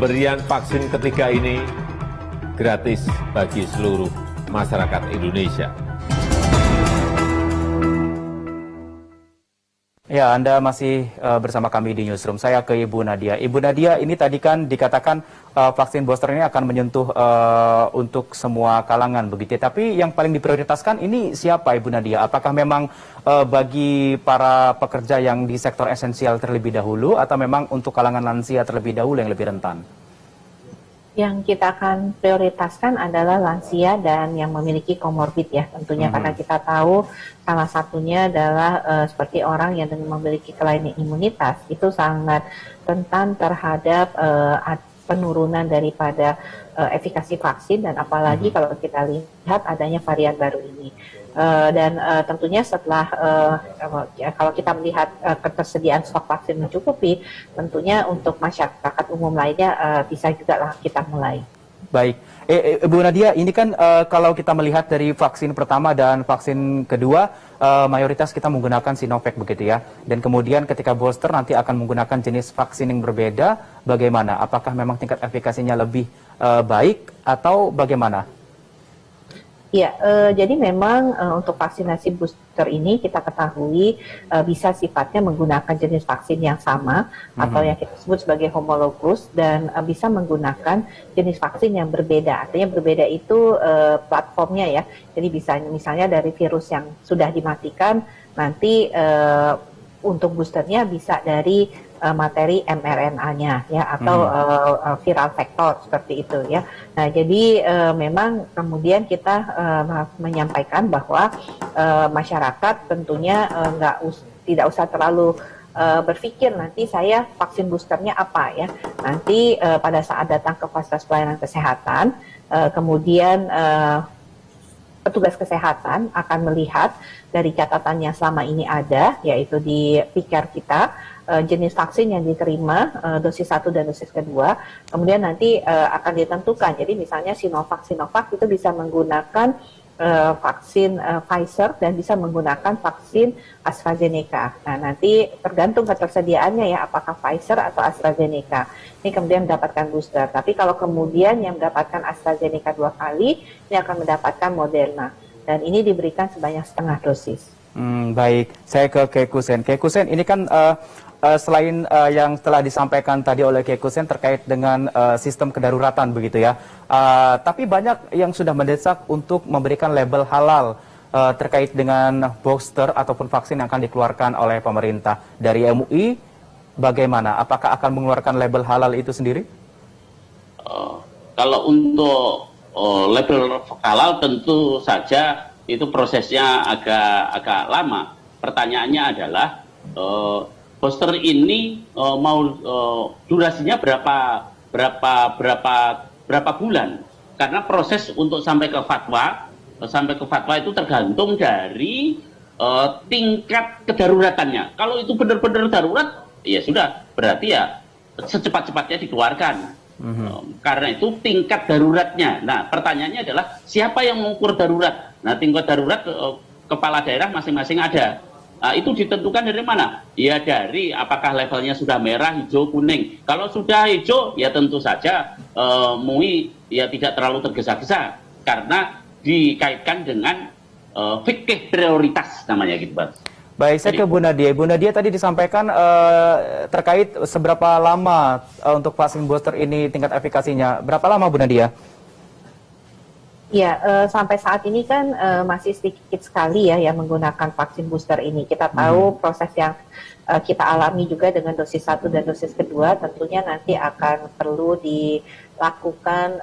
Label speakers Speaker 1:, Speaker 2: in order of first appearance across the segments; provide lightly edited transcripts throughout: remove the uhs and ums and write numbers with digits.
Speaker 1: pemberian vaksin ketiga ini gratis bagi seluruh masyarakat Indonesia.
Speaker 2: Ya, Anda masih bersama kami di Newsroom. Saya ke Ibu Nadia. Ibu Nadia, ini tadi kan dikatakan vaksin booster ini akan menyentuh untuk semua kalangan begitu. Tapi yang paling diprioritaskan ini siapa, Ibu Nadia? Apakah memang bagi para pekerja yang di sektor esensial terlebih dahulu atau memang untuk kalangan lansia terlebih dahulu yang lebih rentan?
Speaker 3: Yang kita akan prioritaskan adalah lansia dan yang memiliki komorbid ya tentunya, karena kita tahu salah satunya adalah seperti orang yang memiliki kelainan imunitas itu sangat rentan terhadap penurunan daripada efikasi vaksin, dan apalagi kalau kita lihat adanya varian baru ini. Dan tentunya setelah kalau kita melihat ketersediaan stok vaksin mencukupi, tentunya untuk masyarakat umum lainnya bisa juga lah kita mulai.
Speaker 2: Baik, Bu Nadia, ini kan kalau kita melihat dari vaksin pertama dan vaksin kedua, mayoritas kita menggunakan Sinovac begitu ya. Dan kemudian ketika booster nanti akan menggunakan jenis vaksin yang berbeda, bagaimana? Apakah memang tingkat efikasinya lebih baik atau bagaimana?
Speaker 3: Ya, jadi memang untuk vaksinasi booster ini kita ketahui bisa sifatnya menggunakan jenis vaksin yang sama atau yang kita sebut sebagai homologus, dan bisa menggunakan jenis vaksin yang berbeda. Artinya berbeda itu platformnya ya. Jadi bisa misalnya dari virus yang sudah dimatikan, nanti untuk boosternya bisa dari materi mRNA-nya ya, atau viral vektor seperti itu ya. Nah, jadi memang kemudian kita menyampaikan bahwa masyarakat tentunya tidak usah terlalu berpikir nanti saya vaksin boosternya apa ya. Nanti pada saat datang ke fasilitas pelayanan kesehatan, kemudian petugas kesehatan akan melihat dari catatan yang selama ini ada, yaitu di PICAR kita, jenis vaksin yang diterima, dosis 1 dan dosis kedua, kemudian nanti akan ditentukan. Jadi misalnya Sinovac itu bisa menggunakan vaksin Pfizer dan bisa menggunakan vaksin AstraZeneca. Nah, nanti tergantung ketersediaannya ya, apakah Pfizer atau AstraZeneca. Ini kemudian mendapatkan booster. Tapi kalau kemudian yang mendapatkan AstraZeneca 2 kali, ini akan mendapatkan Moderna. Dan ini diberikan sebanyak setengah dosis.
Speaker 2: Baik, saya ke Kekusen. Kekusen, ini kan selain yang telah disampaikan tadi oleh Kekusen terkait dengan sistem kedaruratan begitu ya, tapi banyak yang sudah mendesak untuk memberikan label halal terkait dengan booster ataupun vaksin yang akan dikeluarkan oleh pemerintah. Dari MUI, bagaimana? Apakah akan mengeluarkan label halal itu sendiri?
Speaker 4: Kalau untuk label halal tentu saja itu prosesnya agak lama. Pertanyaannya adalah booster ini mau durasinya berapa bulan? Karena proses untuk sampai ke fatwa itu tergantung dari tingkat kedaruratannya. Kalau itu benar-benar darurat, ya sudah, berarti ya secepat-cepatnya dikeluarkan. Karena itu tingkat daruratnya. Nah, pertanyaannya adalah siapa yang mengukur darurat? Nah, tingkat darurat kepala daerah masing-masing ada. Nah, itu ditentukan dari mana? Ya dari apakah levelnya sudah merah, hijau, kuning. Kalau sudah hijau, ya tentu saja MUI ya tidak terlalu tergesa-gesa karena dikaitkan dengan fikih prioritas namanya gitu, Pak.
Speaker 2: Baik, saya ke Bu Nadia. Bu Nadia tadi disampaikan terkait seberapa lama untuk vaksin booster ini tingkat efikasinya. Berapa lama, Bu Nadia?
Speaker 3: Ya, sampai saat ini kan masih sedikit sekali ya yang menggunakan vaksin booster ini. Kita tahu proses yang kita alami juga dengan dosis 1 dan dosis kedua, tentunya nanti akan perlu dilakukan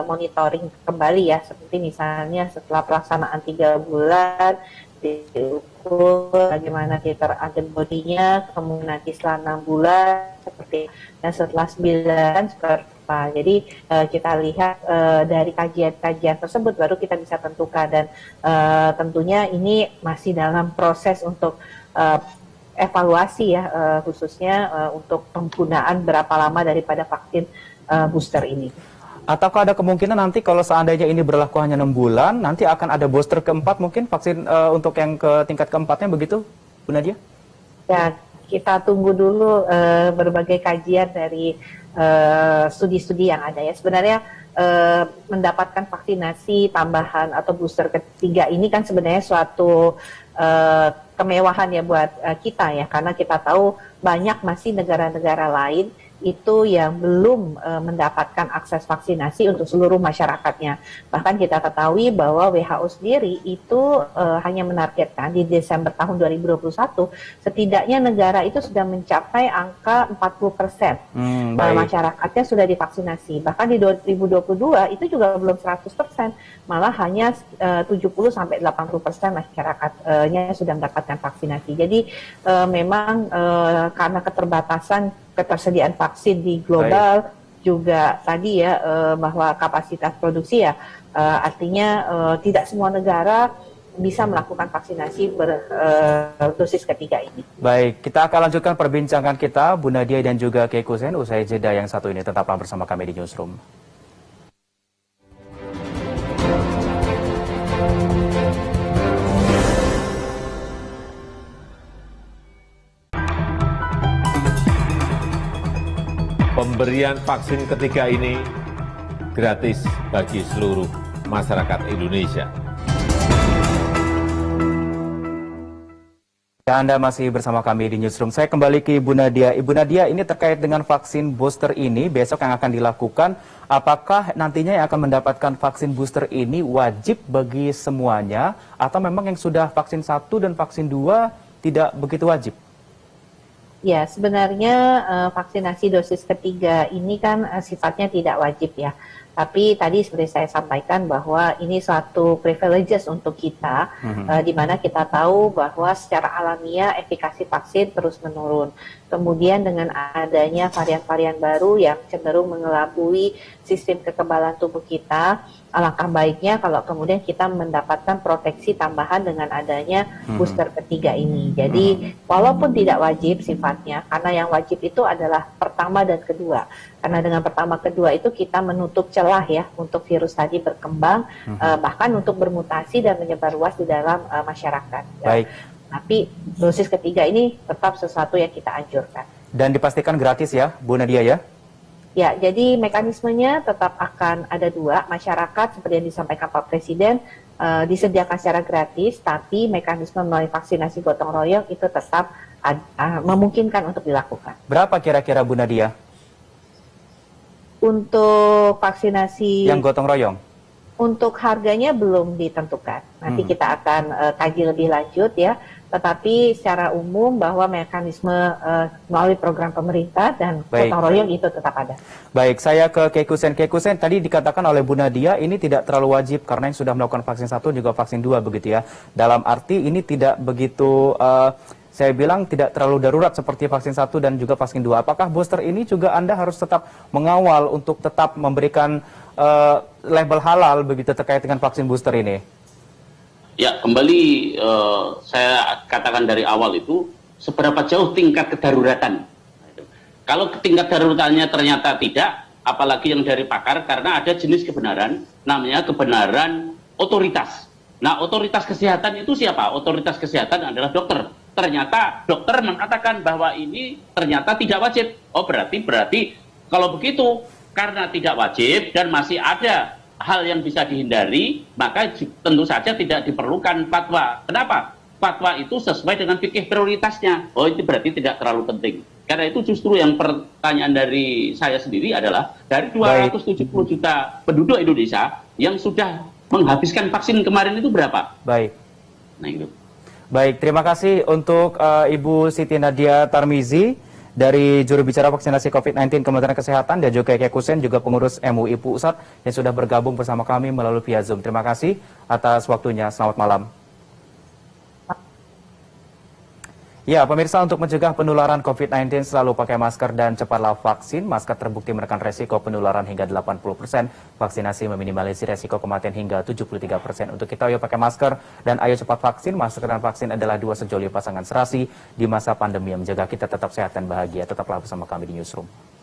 Speaker 3: monitoring kembali ya, seperti misalnya setelah pelaksanaan 3 bulan, diukur bagaimana titer antibodinya, kemudian nanti setelah 6 bulan seperti, dan setelah 9 seperti apa. Jadi kita lihat dari kajian-kajian tersebut baru kita bisa tentukan, dan tentunya ini masih dalam proses untuk evaluasi ya, khususnya untuk penggunaan berapa lama daripada vaksin booster ini.
Speaker 2: Ataukah ada kemungkinan nanti kalau seandainya ini berlaku hanya 6 bulan, nanti akan ada booster keempat mungkin vaksin untuk yang ke tingkat keempatnya begitu, Bu Nadia?
Speaker 3: Ya, kita tunggu dulu berbagai kajian dari studi-studi yang ada ya. Sebenarnya mendapatkan vaksinasi tambahan atau booster ketiga ini kan sebenarnya suatu kemewahan ya buat kita ya, karena kita tahu banyak masih negara-negara lain itu yang belum mendapatkan akses vaksinasi untuk seluruh masyarakatnya. Bahkan kita ketahui bahwa WHO sendiri itu hanya menargetkan di Desember tahun 2021 setidaknya negara itu sudah mencapai angka 40% masyarakatnya sudah divaksinasi. Bahkan di 2022 itu juga belum 100%, malah hanya 70-80% masyarakatnya sudah mendapatkan vaksinasi. Jadi memang karena ketersediaan vaksin di global juga tadi ya bahwa kapasitas produksi ya artinya tidak semua negara bisa melakukan vaksinasi berdosis ketiga ini.
Speaker 2: Baik, kita akan lanjutkan perbincangan kita Bu Nadia dan juga Kiai Kusen usai jeda yang satu ini. Tetaplah bersama kami di Newsroom.
Speaker 1: Pemberian vaksin ketiga ini gratis bagi seluruh masyarakat Indonesia.
Speaker 2: Anda masih bersama kami di Newsroom. Saya kembali ke Ibu Nadia. Ibu Nadia, ini terkait dengan vaksin booster ini besok yang akan dilakukan. Apakah nantinya yang akan mendapatkan vaksin booster ini wajib bagi semuanya, atau memang yang sudah vaksin 1 dan vaksin 2 tidak begitu wajib?
Speaker 3: Ya, sebenarnya vaksinasi dosis ketiga ini kan sifatnya tidak wajib ya. Tapi tadi seperti saya sampaikan bahwa ini suatu privileges untuk kita, di mana kita tahu bahwa secara alamiah efikasi vaksin terus menurun. Kemudian dengan adanya varian-varian baru yang cenderung mengelabui sistem kekebalan tubuh kita, alangkah baiknya kalau kemudian kita mendapatkan proteksi tambahan dengan adanya booster ketiga ini. Jadi walaupun tidak wajib sifatnya, karena yang wajib itu adalah pertama dan kedua. Karena dengan pertama kedua itu kita menutup celah ya untuk virus tadi berkembang, bahkan untuk bermutasi dan menyebar luas di dalam masyarakat.
Speaker 2: Baik.
Speaker 3: Tapi dosis ketiga ini tetap sesuatu yang kita anjurkan.
Speaker 2: Dan dipastikan gratis ya, Bu Nadia ya?
Speaker 3: Ya, jadi mekanismenya tetap akan ada dua. Masyarakat seperti yang disampaikan Pak Presiden disediakan secara gratis, tapi mekanisme melalui vaksinasi gotong royong itu tetap memungkinkan untuk dilakukan.
Speaker 2: Berapa kira-kira Bu Nadia?
Speaker 3: Untuk vaksinasi
Speaker 2: Yang gotong royong?
Speaker 3: Untuk harganya belum ditentukan. Nanti kita akan kaji lebih lanjut ya. Tetapi secara umum bahwa mekanisme melalui program pemerintah dan gotong royong itu tetap ada.
Speaker 2: Baik, saya ke Kiai Kusen. Kiai Kusen, tadi dikatakan oleh Bu Nadia ini tidak terlalu wajib karena yang sudah melakukan vaksin 1 juga vaksin 2 begitu ya. Dalam arti ini tidak begitu saya bilang tidak terlalu darurat seperti vaksin 1 dan juga vaksin 2. Apakah booster ini juga Anda harus tetap mengawal untuk tetap memberikan label halal begitu terkait dengan vaksin booster ini?
Speaker 4: Ya, kembali saya katakan dari awal itu, seberapa jauh tingkat kedaruratan. Kalau tingkat daruratannya ternyata tidak, apalagi yang dari pakar, karena ada jenis kebenaran, namanya kebenaran otoritas. Nah, otoritas kesehatan itu siapa? Otoritas kesehatan adalah dokter. Ternyata dokter mengatakan bahwa ini ternyata tidak wajib. Oh, berarti kalau begitu, karena tidak wajib dan masih ada hal yang bisa dihindari, maka tentu saja tidak diperlukan fatwa. Kenapa? Fatwa itu sesuai dengan fikih prioritasnya. Oh, itu berarti tidak terlalu penting. Karena itu justru yang pertanyaan dari saya sendiri adalah dari 270 juta penduduk Indonesia yang sudah menghabiskan vaksin kemarin itu berapa?
Speaker 2: Baik.
Speaker 4: Nah, itu.
Speaker 2: Baik, terima kasih untuk Ibu Siti Nadia Tarmizi dari juru bicara vaksinasi COVID-19 Kementerian Kesehatan dan juga Kiai Kusen, juga pengurus MUI Pusat yang sudah bergabung bersama kami melalui via Zoom. Terima kasih atas waktunya. Selamat malam. Ya, pemirsa, untuk mencegah penularan COVID-19 selalu pakai masker dan cepatlah vaksin. Masker terbukti menekan resiko penularan hingga 80%. Vaksinasi meminimalisir resiko kematian hingga 73%. Untuk kita, ayo pakai masker dan ayo cepat vaksin. Masker dan vaksin adalah dua sejoli pasangan serasi di masa pandemi yang menjaga kita tetap sehat dan bahagia. Tetaplah bersama kami di Newsroom.